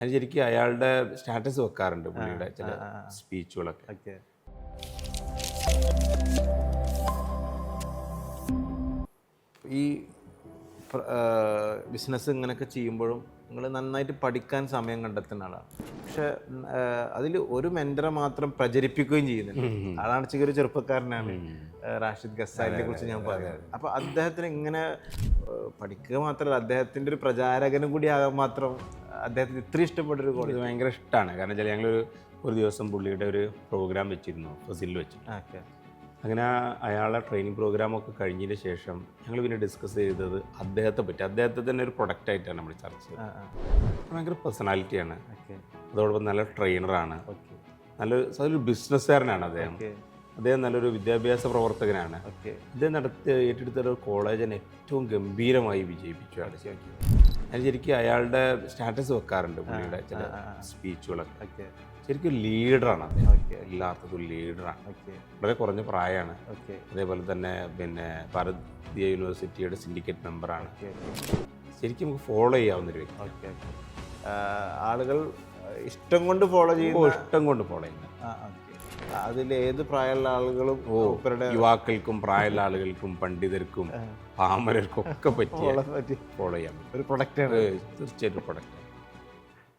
ഞാൻ ശരിക്കും അയാളുടെ സ്റ്റാറ്റസ് വെക്കാറുണ്ട് പുള്ളിയുടെ ചില സ്പീച്ചുകളൊക്കെ. ഓക്കെ. ഈ ബിസിനസ് ഇങ്ങനെയൊക്കെ ചെയ്യുമ്പോഴും നിങ്ങൾ നന്നായിട്ട് പഠിക്കാൻ സമയം കണ്ടെത്തുന്ന ആളാണ്. പക്ഷെ അതിൽ ഒരു മെൻറ്ററെ മാത്രം പ്രചരിപ്പിക്കുകയും ചെയ്യുന്നുണ്ട്. ആളാണ് ഒരു ചെറുപ്പക്കാരനാണ്, റാഷിദ് ഗസാലിനെ കുറിച്ച് ഞാൻ പറയാറ്. അപ്പോൾ അദ്ദേഹത്തിന് ഇങ്ങനെ പഠിക്കുക മാത്രമല്ല, അദ്ദേഹത്തിൻ്റെ ഒരു പ്രചാരകനും കൂടി ആകാൻ മാത്രം അദ്ദേഹത്തിന് ഇത്ര ഇഷ്ടപ്പെട്ടൊരു കോളേജ് ഭയങ്കര ഇഷ്ടമാണ്. കാരണം വെച്ചാൽ ഞങ്ങളൊരു ദിവസം പുള്ളിയുടെ ഒരു പ്രോഗ്രാം വെച്ചിരുന്നു ഫസിലിൽ വെച്ച്. ഓക്കെ. അങ്ങനെ അയാളെ ട്രെയിനിങ് പ്രോഗ്രാമൊക്കെ കഴിഞ്ഞതിന് ശേഷം ഞങ്ങൾ പിന്നെ ഡിസ്കസ് ചെയ്തത് അദ്ദേഹത്തെ പറ്റി. അദ്ദേഹത്തെ തന്നെ ഒരു പ്രൊഡക്റ്റായിട്ടാണ് നമ്മൾ ചർച്ച ചെയ്തത്. ഭയങ്കര പേഴ്സണാലിറ്റിയാണ്, അതോടൊപ്പം നല്ല ട്രെയിനറാണ്, നല്ലൊരു ബിസിനസ്സുകാരനാണ് അദ്ദേഹം. അദ്ദേഹം നല്ലൊരു വിദ്യാഭ്യാസ പ്രവർത്തകനാണ്. അദ്ദേഹം ഏറ്റെടുത്തൊരു കോളേജിനെ ഏറ്റവും ഗംഭീരമായി വിജയിപ്പിച്ചു. ഞാൻ ശരിക്കും അയാളുടെ സ്റ്റാറ്റസ് വെക്കാറുണ്ട് പുള്ളിയുടെ ചില സ്പീച്ചുകളൊക്കെ. ശരിക്കും ലീഡറാണ് അദ്ദേഹം, എല്ലാത്തതും ലീഡറാണ്. വളരെ കുറഞ്ഞ പ്രായമാണ്. അതേപോലെ തന്നെ പിന്നെ ഭാരതീയ യൂണിവേഴ്സിറ്റിയുടെ സിൻഡിക്കേറ്റ് മെമ്പറാണ്. ശരിക്കും നമുക്ക് ഫോളോ ചെയ്യാവുന്നൊരു വ്യക്തി. ആളുകൾ ഇഷ്ടം കൊണ്ട് ഫോളോ ചെയ്യുന്നു. ഇഷ്ടം കൊണ്ട് ഫോളോ ചെയ്യുന്നത്. അതിൽ ഏത് പ്രായമുള്ള ആളുകളും യുവാക്കൾക്കും പ്രായമുള്ള ആളുകൾക്കും പണ്ഡിതർക്കും പാമരർക്കും ഒക്കെ പറ്റി ഫോളോ ചെയ്യാൻ ഒരു പ്രൊഡക്റ്റാണ്. തീർച്ചയായിട്ടും പ്രൊഡക്റ്റ്.